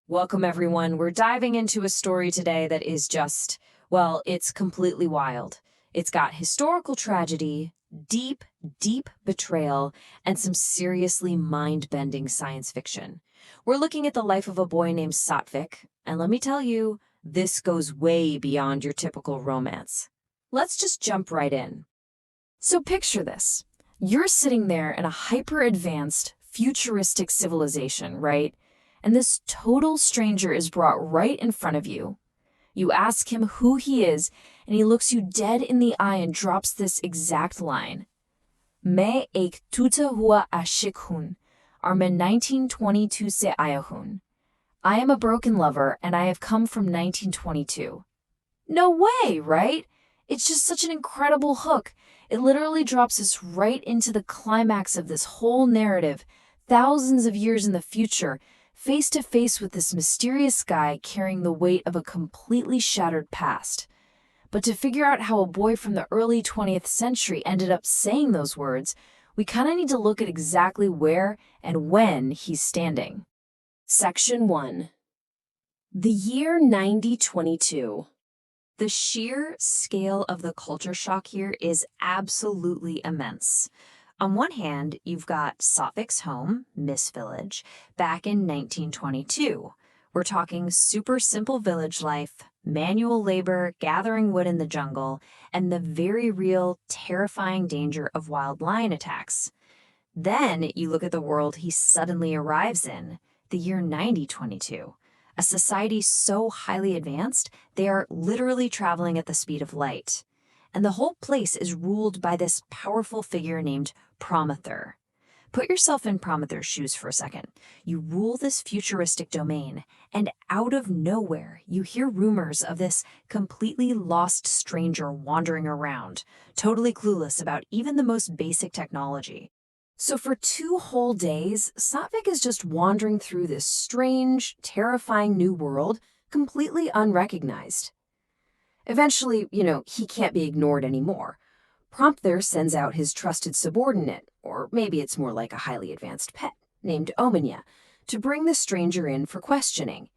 Welcome, everyone. We're diving into a story today that is just, well, it's completely wild. It's got historical tragedy, deep, deep betrayal, and some seriously mind-bending science fiction. We're looking at the life of a boy named Satvik, and let me tell you, this goes way beyond your typical romance. Let's just jump right in. So picture this. You're sitting there in a hyper-advanced, futuristic civilization, right? And this total stranger is brought right in front of you. You ask him who he is, and he looks you dead in the eye and drops this exact line. "मैं एक टूटा हुआ आशिक हूँ, और मैं 1922 से आया हूँ. I am a broken lover, and I have come from 1922. No way, right? It's just such an incredible hook. It literally drops us right into the climax of this whole narrative, thousands of years in the future, face to face with this mysterious guy carrying the weight of a completely shattered past. But to figure out how a boy from the early 20th century ended up saying those words, we kind of need to look at exactly where and when he's standing. Section 1. The year 9022. The sheer scale of the culture shock here is absolutely immense. On one hand, you've got Satvik's home, Miss Village, back in 1922. We're talking super simple village life, manual labor, gathering wood in the jungle, and the very real, terrifying danger of wild lion attacks. Then you look at the world he suddenly arrives in, the year 9022. A society so highly advanced, they are literally traveling at the speed of light. And the whole place is ruled by this powerful figure named Promether. Put yourself in Promether's shoes for a second. You rule this futuristic domain, and out of nowhere, you hear rumors of this completely lost stranger wandering around, totally clueless about even the most basic technology. So for 2 whole days, Satvik is just wandering through this strange, terrifying new world, completely unrecognized. Eventually, he can't be ignored anymore. Prompther sends out his trusted subordinate, or maybe it's more like a highly advanced pet, named Omanya, to bring the stranger in for questioning.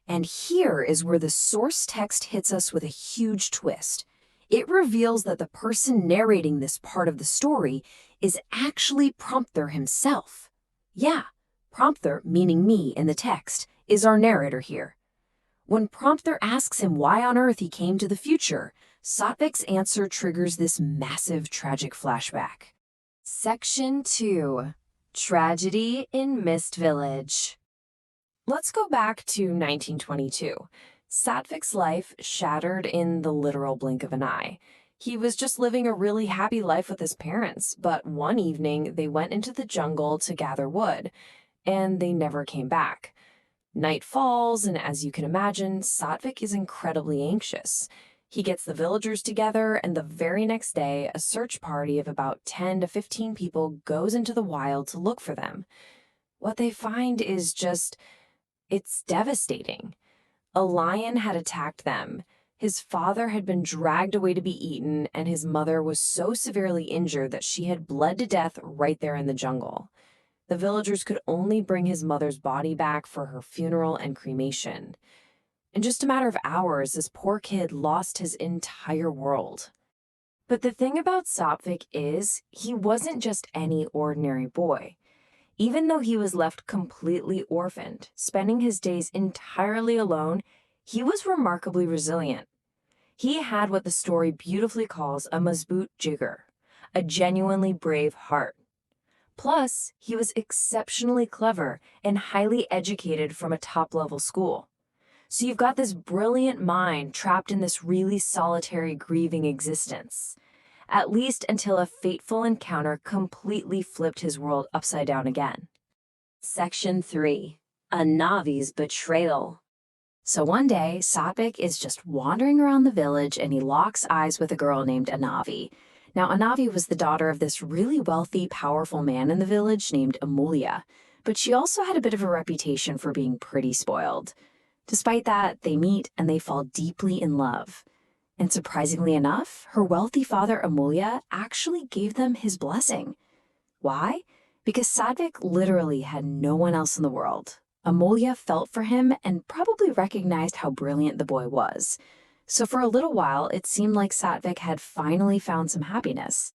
And here is where the source text hits us with a huge twist. It reveals that the person narrating this part of the story is actually Prompther himself. Yeah, Prompther, meaning me in the text, is our narrator here. When Prompther asks him why on earth he came to the future, Satvik's answer triggers this massive tragic flashback. Section 2. Tragedy in Mist Village. Let's go back to 1922. Satvik's life shattered in the literal blink of an eye. He was just living a really happy life with his parents, but one evening they went into the jungle to gather wood, and they never came back. Night falls, and as you can imagine, Satvik is incredibly anxious. He gets the villagers together, and the very next day, a search party of about 10 to 15 people goes into the wild to look for them. What they find is it's devastating. A lion had attacked them. His father had been dragged away to be eaten, and his mother was so severely injured that she had bled to death right there in the jungle. The villagers could only bring his mother's body back for her funeral and cremation. In just a matter of hours, this poor kid lost his entire world. But the thing about Satvik is, he wasn't just any ordinary boy. Even though he was left completely orphaned, spending his days entirely alone, he was remarkably resilient. He had what the story beautifully calls a mazboot jigar, a genuinely brave heart. Plus, he was exceptionally clever and highly educated from a top-level school. So you've got this brilliant mind trapped in this really solitary, grieving existence, at least until a fateful encounter completely flipped his world upside down again. Section 3. A Navi's Betrayal. So one day, Satvik is just wandering around the village and he locks eyes with a girl named Anavi. Now, Anavi was the daughter of this really wealthy, powerful man in the village named Amulya, but she also had a bit of a reputation for being pretty spoiled. Despite that, they meet and they fall deeply in love. And surprisingly enough, her wealthy father Amulya actually gave them his blessing. Why? Because Satvik literally had no one else in the world. Amolya felt for him and probably recognized how brilliant the boy was. So for a little while, it seemed like Satvik had finally found some happiness.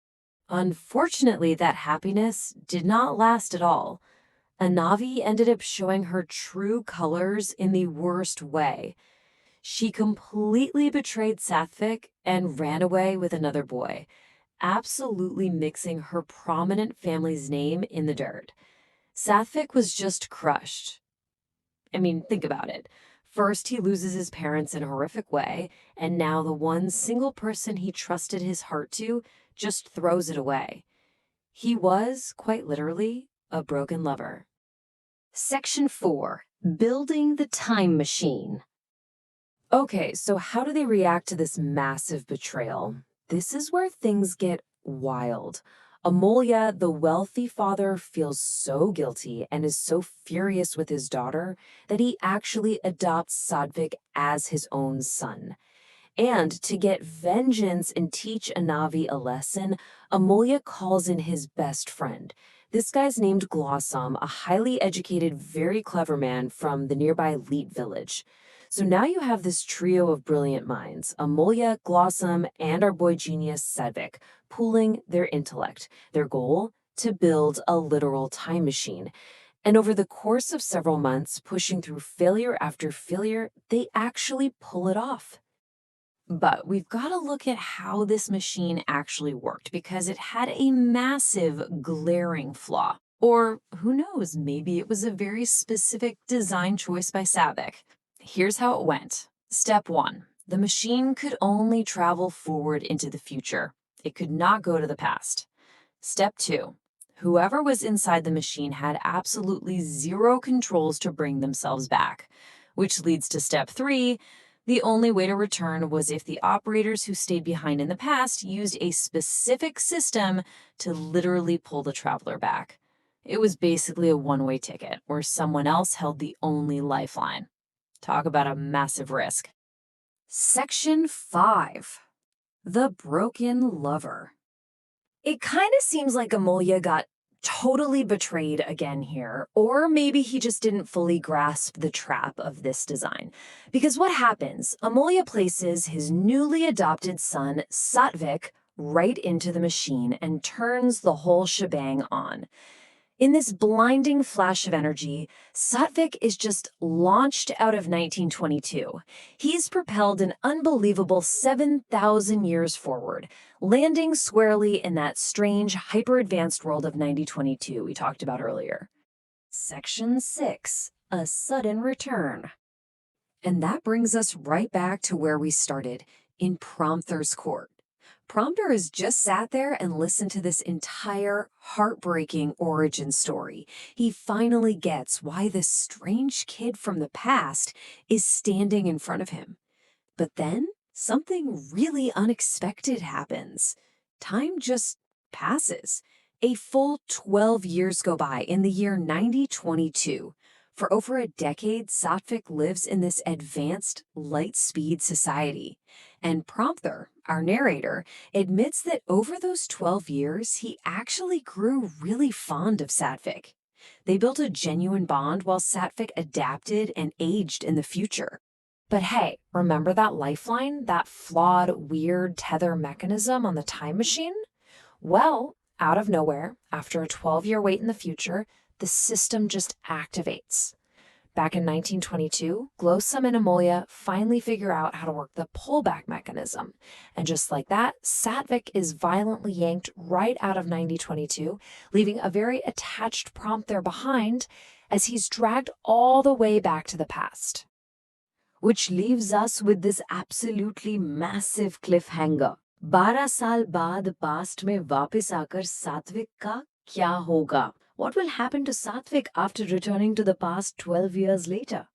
Unfortunately, that happiness did not last at all. Anavi ended up showing her true colors in the worst way. She completely betrayed Satvik and ran away with another boy, absolutely mixing her prominent family's name in the dirt. Satvik was just crushed. I mean, think about it. First, he loses his parents in a horrific way, and now the one single person he trusted his heart to just throws it away. He was, quite literally, a broken lover. Section 4. Building the Time Machine. Okay, so how do they react to this massive betrayal? This is where things get wild. Amolya, the wealthy father, feels so guilty and is so furious with his daughter that he actually adopts Satvik as his own son. And to get vengeance and teach Anavi a lesson, Amolya calls in his best friend. This guy's named Glossam, a highly educated, very clever man from the nearby Leet village. So now you have this trio of brilliant minds, Amolya, Glossam, and our boy genius Satvik, pooling their intellect. Their goal? To build a literal time machine. And over the course of several months, pushing through failure after failure, they actually pull it off. But we've got to look at how this machine actually worked because it had a massive, glaring flaw. Or who knows, maybe it was a very specific design choice by Satvik. Here's how it went. Step 1. The machine could only travel forward into the future. It could not go to the past. Step 2. Whoever was inside the machine had absolutely zero controls to bring themselves back. Which leads to step 3. The only way to return was if the operators who stayed behind in the past used a specific system to literally pull the traveler back. It was basically a one-way ticket where someone else held the only lifeline. Talk about a massive risk. Section 5. The Broken Lover. It kind of seems like Amolya got totally betrayed again here, or maybe he just didn't fully grasp the trap of this design. Because what happens? Amolya places his newly adopted son, Satvik, right into the machine and turns the whole shebang on. In this blinding flash of energy, Satvik is just launched out of 1922. He's propelled an unbelievable 7,000 years forward, landing squarely in that strange, hyper-advanced world of 9022 we talked about earlier. Section 6. A Sudden Return. And that brings us right back to where we started, in Prompter's court. Prompter has just sat there and listened to this entire heartbreaking origin story. He finally gets why this strange kid from the past is standing in front of him. But then something really unexpected happens. Time just passes. A full 12 years go by in the year 9022. For over a decade, Satvik lives in this advanced, light-speed society. And Prompter, our narrator, admits that over those 12 years, he actually grew really fond of Satvik. They built a genuine bond while Satvik adapted and aged in the future. But hey, remember that lifeline, that flawed, weird tether mechanism on the time machine? Well, out of nowhere, after a 12-year wait in the future, the system just activates. Back in 1922, Glossam and Amolya finally figure out how to work the pullback mechanism. And just like that, Satvik is violently yanked right out of 9022, leaving a very attached Prompter behind as he's dragged all the way back to the past. Which leaves us with this absolutely massive cliffhanger. 12 साल बाद past में वापस आकर सात्विक का क्या होगा? What will happen to Satvik after returning to the past 12 years later?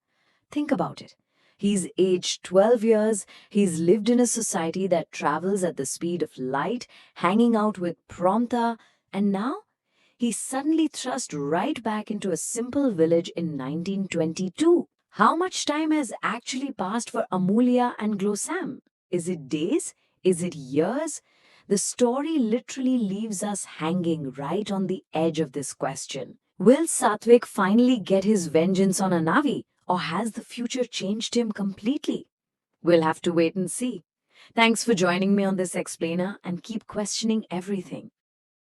Think about it. He's aged 12 years, he's lived in a society that travels at the speed of light, hanging out with Prompter, and now he's suddenly thrust right back into a simple village in 1922. How much time has actually passed for Amolya and Glossam? Is it days? Is it years? The story literally leaves us hanging right on the edge of this question. Will Satvik finally get his vengeance on Anavi, or has the future changed him completely? We'll have to wait and see. Thanks for joining me on this explainer, and keep questioning everything.